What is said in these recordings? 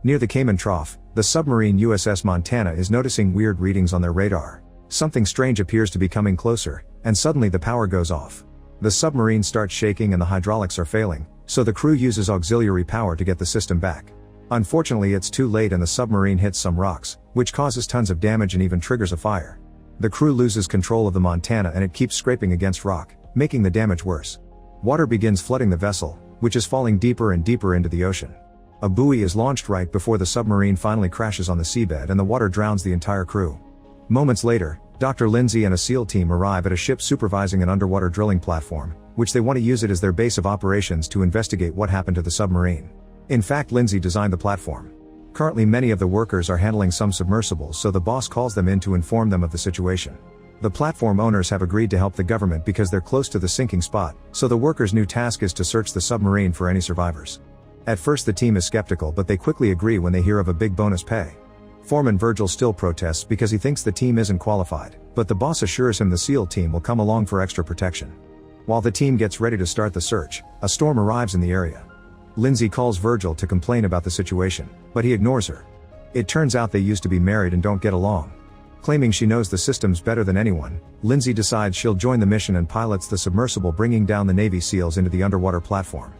Near the Cayman Trough, the submarine USS Montana is noticing weird readings on their radar. Something strange appears to be coming closer, and suddenly the power goes off. The submarine starts shaking and the hydraulics are failing, so the crew uses auxiliary power to get the system back. Unfortunately, it's too late and the submarine hits some rocks, which causes tons of damage and even triggers a fire. The crew loses control of the Montana and it keeps scraping against rock, making the damage worse. Water begins flooding the vessel, which is falling deeper and deeper into the ocean. A buoy is launched right before the submarine finally crashes on the seabed and the water drowns the entire crew. Moments later, Dr. Lindsay and a SEAL team arrive at a ship supervising an underwater drilling platform, which they want to use it as their base of operations to investigate what happened to the submarine. In fact, Lindsay designed the platform. Currently many of the workers are handling some submersibles, so the boss calls them in to inform them of the situation. The platform owners have agreed to help the government because they're close to the sinking spot, so the workers' new task is to search the submarine for any survivors. At first the team is skeptical, but they quickly agree when they hear of a big bonus pay. Foreman Virgil still protests because he thinks the team isn't qualified, but the boss assures him the SEAL team will come along for extra protection. While the team gets ready to start the search, a storm arrives in the area. Lindsay calls Virgil to complain about the situation, but he ignores her. It turns out they used to be married and don't get along. Claiming she knows the systems better than anyone, Lindsay decides she'll join the mission and pilots the submersible, bringing down the Navy SEALs into the underwater platform.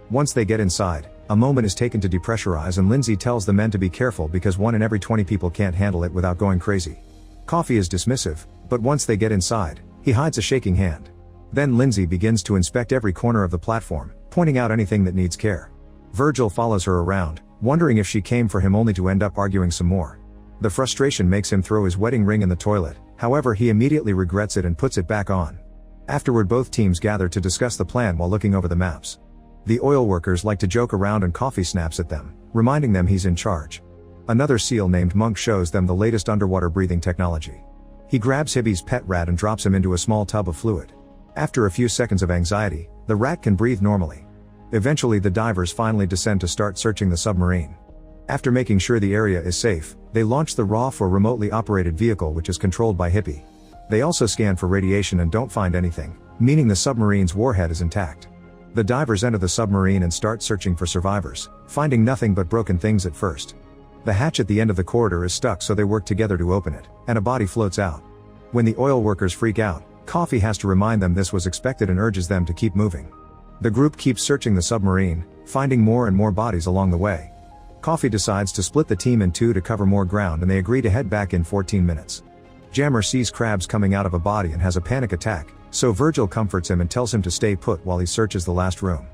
Once they get inside, a moment is taken to depressurize and Lindsay tells the men to be careful because 1 in every 20 people can't handle it without going crazy. Coffee is dismissive, but once they get inside, he hides a shaking hand. Then Lindsay begins to inspect every corner of the platform, pointing out anything that needs care. Virgil follows her around, wondering if she came for him only to end up arguing some more. The frustration makes him throw his wedding ring in the toilet, however he immediately regrets it and puts it back on. Afterward both teams gather to discuss the plan while looking over the maps. The oil workers like to joke around and Coffee snaps at them, reminding them he's in charge. Another SEAL named Monk shows them the latest underwater breathing technology. He grabs Hibby's pet rat and drops him into a small tub of fluid. After a few seconds of anxiety, the rat can breathe normally. Eventually the divers finally descend to start searching the submarine. After making sure the area is safe, they launch the RAF, or remotely operated vehicle, which is controlled by Hippie. They also scan for radiation and don't find anything, meaning the submarine's warhead is intact. The divers enter the submarine and start searching for survivors, finding nothing but broken things at first. The hatch at the end of the corridor is stuck, so they work together to open it, and a body floats out. When the oil workers freak out, Coffee has to remind them this was expected and urges them to keep moving. The group keeps searching the submarine, finding more and more bodies along the way. Coffee decides to split the team in two to cover more ground and they agree to head back in 14 minutes. Jammer sees crabs coming out of a body and has a panic attack, so Virgil comforts him and tells him to stay put while he searches the last room.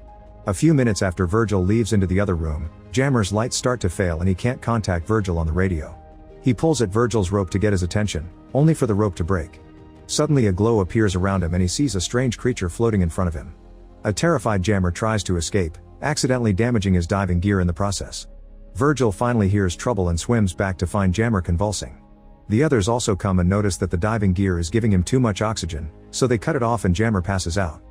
A few minutes after Virgil leaves into the other room, Jammer's lights start to fail and he can't contact Virgil on the radio. He pulls at Virgil's rope to get his attention, only for the rope to break. Suddenly a glow appears around him and he sees a strange creature floating in front of him. A terrified Jammer tries to escape, accidentally damaging his diving gear in the process. Virgil finally hears trouble and swims back to find Jammer convulsing. The others also come and notice that the diving gear is giving him too much oxygen, so they cut it off and Jammer passes out.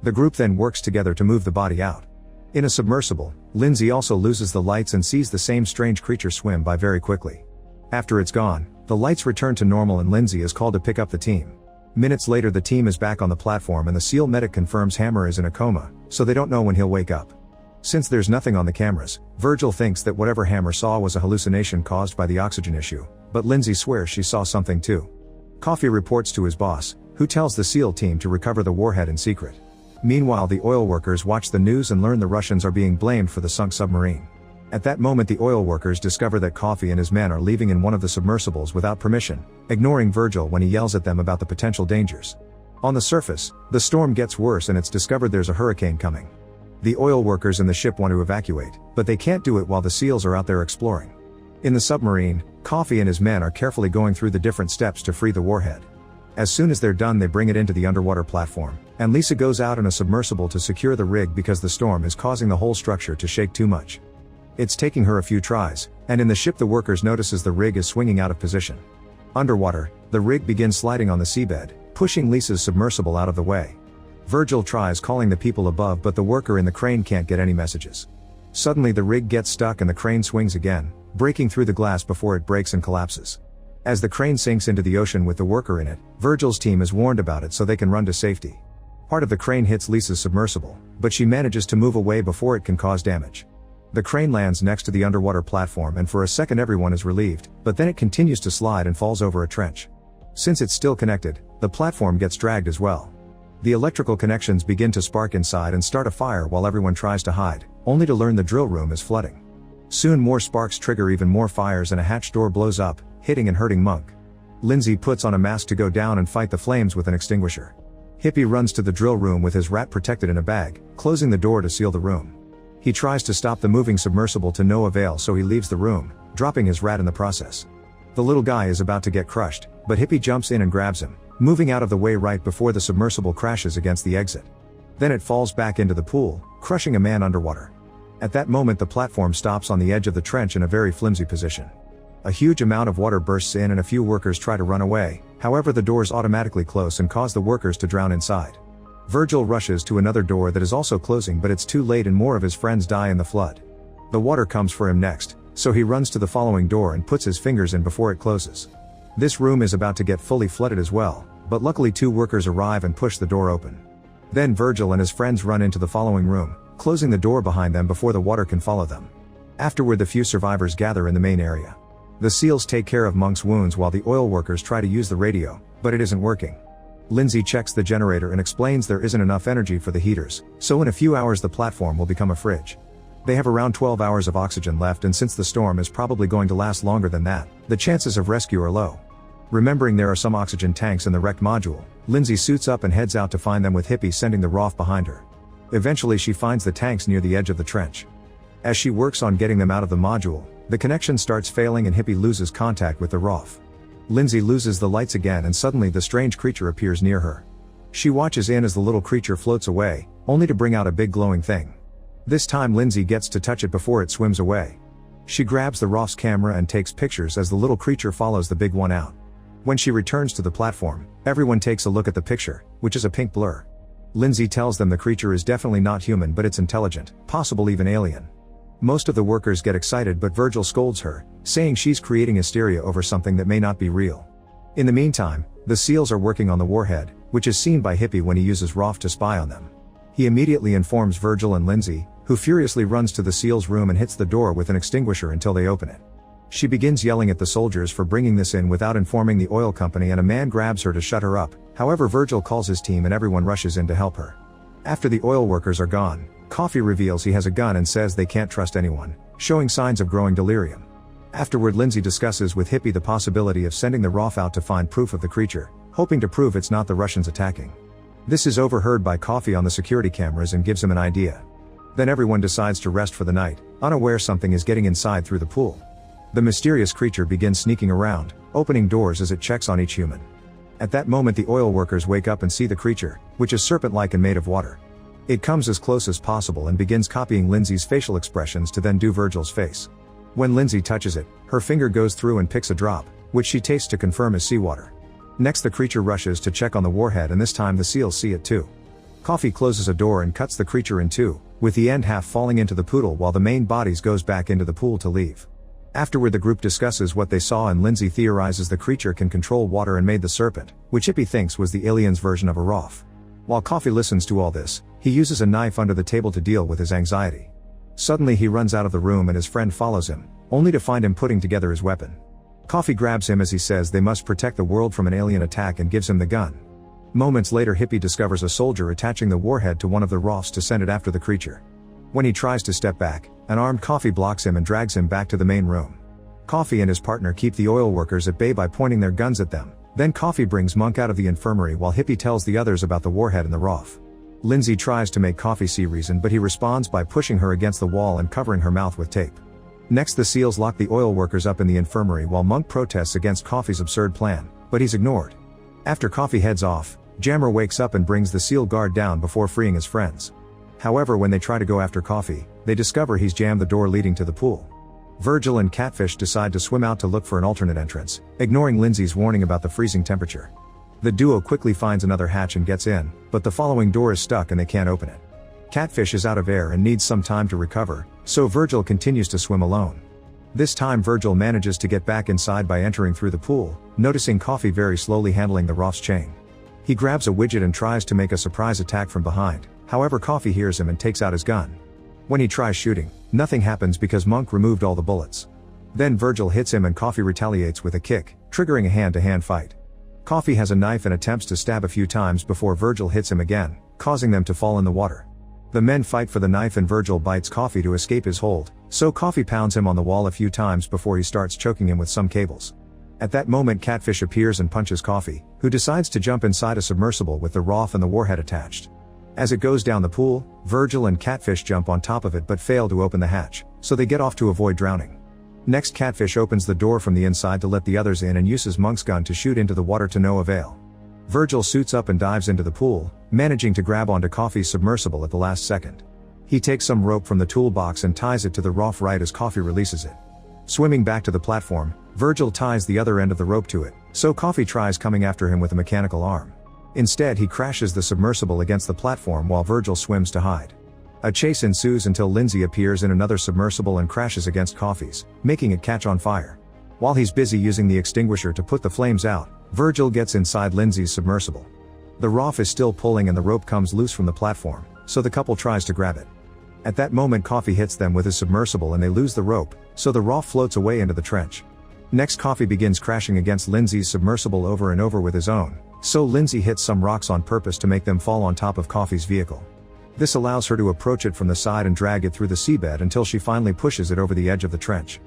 The group then works together to move the body out. In a submersible, Lindsay also loses the lights and sees the same strange creature swim by very quickly. After it's gone, the lights return to normal and Lindsay is called to pick up the team. Minutes later the team is back on the platform and the SEAL medic confirms Hammer is in a coma, so they don't know when he'll wake up. Since there's nothing on the cameras, Virgil thinks that whatever Hammer saw was a hallucination caused by the oxygen issue, but Lindsay swears she saw something too. Coffee reports to his boss, who tells the SEAL team to recover the warhead in secret. Meanwhile the oil workers watch the news and learn the Russians are being blamed for the sunk submarine. At that moment the oil workers discover that Coffee and his men are leaving in one of the submersibles without permission, ignoring Virgil when he yells at them about the potential dangers. On the surface, the storm gets worse and it's discovered there's a hurricane coming. The oil workers in the ship want to evacuate, but they can't do it while the SEALs are out there exploring. In the submarine, Coffee and his men are carefully going through the different steps to free the warhead. As soon as they're done they bring it into the underwater platform, and Lisa goes out in a submersible to secure the rig because the storm is causing the whole structure to shake too much. It's taking her a few tries, and in the ship the workers notices the rig is swinging out of position. Underwater, the rig begins sliding on the seabed, pushing Lisa's submersible out of the way. Virgil tries calling the people above but the worker in the crane can't get any messages. Suddenly the rig gets stuck and the crane swings again, breaking through the glass before it breaks and collapses. As the crane sinks into the ocean with the worker in it, Virgil's team is warned about it so they can run to safety. Part of the crane hits Lisa's submersible, but she manages to move away before it can cause damage. The crane lands next to the underwater platform and for a second everyone is relieved, but then it continues to slide and falls over a trench. Since it's still connected, the platform gets dragged as well. The electrical connections begin to spark inside and start a fire while everyone tries to hide, only to learn the drill room is flooding. Soon more sparks trigger even more fires and a hatch door blows up, hitting and hurting Monk. Lindsay puts on a mask to go down and fight the flames with an extinguisher. Hippie runs to the drill room with his rat protected in a bag, closing the door to seal the room. He tries to stop the moving submersible to no avail, so he leaves the room, dropping his rat in the process. The little guy is about to get crushed, but Hippie jumps in and grabs him, moving out of the way right before the submersible crashes against the exit. Then it falls back into the pool, crushing a man underwater. At that moment the platform stops on the edge of the trench in a very flimsy position. A huge amount of water bursts in and a few workers try to run away, however the doors automatically close and cause the workers to drown inside. Virgil rushes to another door that is also closing, but it's too late and more of his friends die in the flood. The water comes for him next, so he runs to the following door and puts his fingers in before it closes. This room is about to get fully flooded as well, but luckily 2 workers arrive and push the door open. Then Virgil and his friends run into the following room, closing the door behind them before the water can follow them. Afterward the few survivors gather in the main area. The SEALs take care of Monk's wounds while the oil workers try to use the radio, but it isn't working. Lindsay checks the generator and explains there isn't enough energy for the heaters, so in a few hours the platform will become a fridge. They have around 12 hours of oxygen left, and since the storm is probably going to last longer than that, the chances of rescue are low. Remembering there are some oxygen tanks in the wrecked module, Lindsay suits up and heads out to find them, with Hippie sending the ROF behind her. Eventually she finds the tanks near the edge of the trench. As she works on getting them out of the module, the connection starts failing and Hippie loses contact with the ROF. Lindsay loses the lights again and suddenly the strange creature appears near her. She watches in as the little creature floats away, only to bring out a big glowing thing. This time Lindsay gets to touch it before it swims away. She grabs the ROF's camera and takes pictures as the little creature follows the big one out. When she returns to the platform, everyone takes a look at the picture, which is a pink blur. Lindsay tells them the creature is definitely not human, but it's intelligent, possible even alien. Most of the workers get excited, but Virgil scolds her, saying she's creating hysteria over something that may not be real. In the meantime, the SEALs are working on the warhead, which is seen by Hippie when he uses ROF to spy on them. He immediately informs Virgil and Lindsay, who furiously runs to the SEALs' room and hits the door with an extinguisher until they open it. She begins yelling at the soldiers for bringing this in without informing the oil company, and a man grabs her to shut her up. However, Virgil calls his team and everyone rushes in to help her. After the oil workers are gone, Coffee reveals he has a gun and says they can't trust anyone, showing signs of growing delirium. Afterward, Lindsay discusses with Hippie the possibility of sending the ROF out to find proof of the creature, hoping to prove it's not the Russians attacking. This is overheard by Coffee on the security cameras and gives him an idea. Then everyone decides to rest for the night, unaware something is getting inside through the pool. The mysterious creature begins sneaking around, opening doors as it checks on each human. At that moment the oil workers wake up and see the creature, which is serpent-like and made of water. It comes as close as possible and begins copying Lindsay's facial expressions to then do Virgil's face. When Lindsay touches it, her finger goes through and picks a drop, which she tastes to confirm is seawater. Next the creature rushes to check on the warhead, and this time the SEALs see it too. Coffee closes a door and cuts the creature in two, with the end half falling into the poodle while the main bodies goes back into the pool to leave. Afterward the group discusses what they saw, and Lindsay theorizes the creature can control water and made the serpent, which Hippie thinks was the alien's version of a ROF. While Coffee listens to all this, he uses a knife under the table to deal with his anxiety. Suddenly he runs out of the room and his friend follows him, only to find him putting together his weapon. Coffee grabs him as he says they must protect the world from an alien attack and gives him the gun. Moments later Hippie discovers a soldier attaching the warhead to one of the ROFs to send it after the creature. When he tries to step back, an armed Coffee blocks him and drags him back to the main room. Coffee and his partner keep the oil workers at bay by pointing their guns at them. Then Coffee brings Monk out of the infirmary while Hippie tells the others about the warhead and the ROF. Lindsay tries to make Coffee see reason, but he responds by pushing her against the wall and covering her mouth with tape. Next the SEALs lock the oil workers up in the infirmary while Monk protests against Coffee's absurd plan, but he's ignored. After Coffee heads off, Jammer wakes up and brings the SEAL guard down before freeing his friends. However, when they try to go after Coffee, they discover he's jammed the door leading to the pool. Virgil and Catfish decide to swim out to look for an alternate entrance, ignoring Lindsay's warning about the freezing temperature. The duo quickly finds another hatch and gets in, but the following door is stuck and they can't open it. Catfish is out of air and needs some time to recover, so Virgil continues to swim alone. This time Virgil manages to get back inside by entering through the pool, noticing Coffee very slowly handling the ROF's chain. He grabs a widget and tries to make a surprise attack from behind, however Coffee hears him and takes out his gun. When he tries shooting, nothing happens because Monk removed all the bullets. Then Virgil hits him and Coffee retaliates with a kick, triggering a hand-to-hand fight. Coffee has a knife and attempts to stab a few times before Virgil hits him again, causing them to fall in the water. The men fight for the knife and Virgil bites Coffee to escape his hold, so Coffee pounds him on the wall a few times before he starts choking him with some cables. At that moment Catfish appears and punches Coffee, who decides to jump inside a submersible with the ROF and the warhead attached. As it goes down the pool, Virgil and Catfish jump on top of it but fail to open the hatch, so they get off to avoid drowning. Next Catfish opens the door from the inside to let the others in and uses Monk's gun to shoot into the water to no avail. Virgil suits up and dives into the pool, managing to grab onto Coffee's submersible at the last second. He takes some rope from the toolbox and ties it to the ROF right as Coffee releases it. Swimming back to the platform, Virgil ties the other end of the rope to it, so Coffee tries coming after him with a mechanical arm. Instead he crashes the submersible against the platform while Virgil swims to hide. A chase ensues until Lindsay appears in another submersible and crashes against Coffee's, making it catch on fire. While he's busy using the extinguisher to put the flames out, Virgil gets inside Lindsay's submersible. The ROF is still pulling and the rope comes loose from the platform, so the couple tries to grab it. At that moment Coffee hits them with his submersible and they lose the rope, so the ROF floats away into the trench. Next Coffee begins crashing against Lindsay's submersible over and over with his own, so Lindsay hits some rocks on purpose to make them fall on top of Coffee's vehicle. This allows her to approach it from the side and drag it through the seabed until she finally pushes it over the edge of the trench.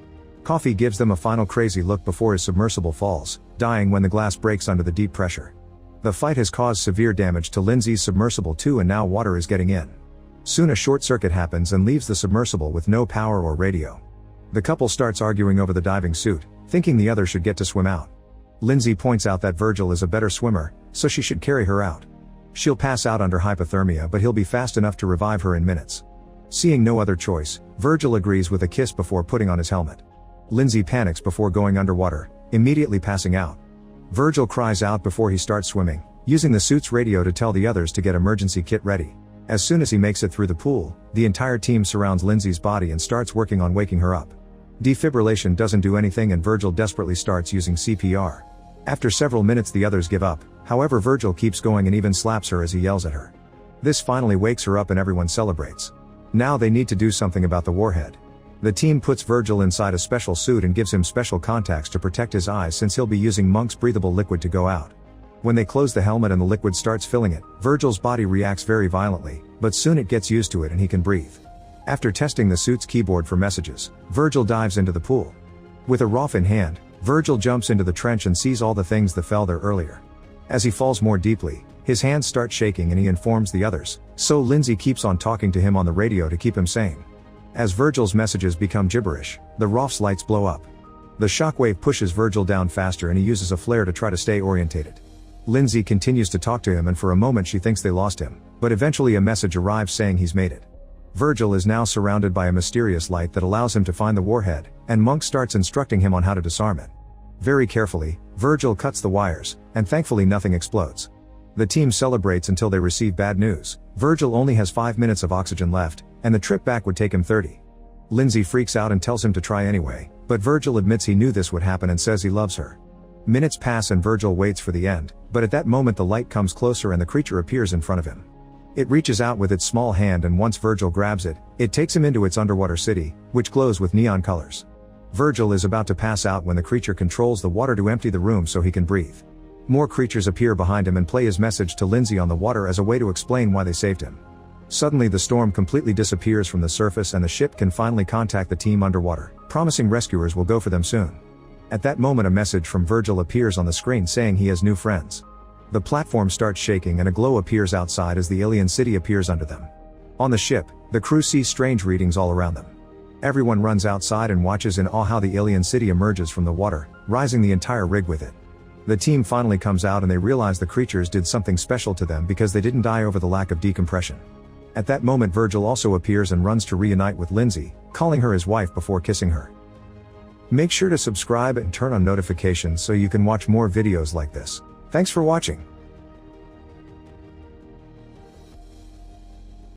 Coffee gives them a final crazy look before his submersible falls, dying when the glass breaks under the deep pressure. The fight has caused severe damage to Lindsay's submersible too, and now water is getting in. Soon a short circuit happens and leaves the submersible with no power or radio. The couple starts arguing over the diving suit, thinking the other should get to swim out. Lindsay points out that Virgil is a better swimmer, so she should carry her out. She'll pass out under hypothermia but he'll be fast enough to revive her in minutes. Seeing no other choice, Virgil agrees with a kiss before putting on his helmet. Lindsay panics before going underwater, immediately passing out. Virgil cries out before he starts swimming, using the suit's radio to tell the others to get emergency kit ready. As soon as he makes it through the pool, the entire team surrounds Lindsay's body and starts working on waking her up. Defibrillation doesn't do anything and Virgil desperately starts using CPR. After several minutes the others give up, however Virgil keeps going and even slaps her as he yells at her. This finally wakes her up and everyone celebrates. Now they need to do something about the warhead. The team puts Virgil inside a special suit and gives him special contacts to protect his eyes since he'll be using Monk's breathable liquid to go out. When they close the helmet and the liquid starts filling it, Virgil's body reacts very violently, but soon it gets used to it and he can breathe. After testing the suit's keyboard for messages, Virgil dives into the pool. With a ROF in hand, Virgil jumps into the trench and sees all the things that fell there earlier. As he falls more deeply, his hands start shaking and he informs the others, so Lindsay keeps on talking to him on the radio to keep him sane. As Virgil's messages become gibberish, the ROF's lights blow up. The shockwave pushes Virgil down faster and he uses a flare to try to stay orientated. Lindsay continues to talk to him and for a moment she thinks they lost him, but eventually a message arrives saying he's made it. Virgil is now surrounded by a mysterious light that allows him to find the warhead, and Monk starts instructing him on how to disarm it. Very carefully, Virgil cuts the wires, and thankfully nothing explodes. The team celebrates until they receive bad news. Virgil only has 5 minutes of oxygen left, and the trip back would take him 30. Lindsay freaks out and tells him to try anyway, but Virgil admits he knew this would happen and says he loves her. Minutes pass and Virgil waits for the end, but at that moment the light comes closer and the creature appears in front of him. It reaches out with its small hand and once Virgil grabs it, it takes him into its underwater city, which glows with neon colors. Virgil is about to pass out when the creature controls the water to empty the room so he can breathe. More creatures appear behind him and play his message to Lindsay on the water as a way to explain why they saved him. Suddenly the storm completely disappears from the surface and the ship can finally contact the team underwater, promising rescuers will go for them soon. At that moment a message from Virgil appears on the screen saying he has new friends. The platform starts shaking and a glow appears outside as the alien city appears under them. On the ship, the crew sees strange readings all around them. Everyone runs outside and watches in awe how the alien city emerges from the water, rising the entire rig with it. The team finally comes out and they realize the creatures did something special to them because they didn't die over the lack of decompression. At that moment Virgil also appears and runs to reunite with Lindsay, calling her his wife before kissing her. Make sure to subscribe and turn on notifications so you can watch more videos like this. Thanks for watching.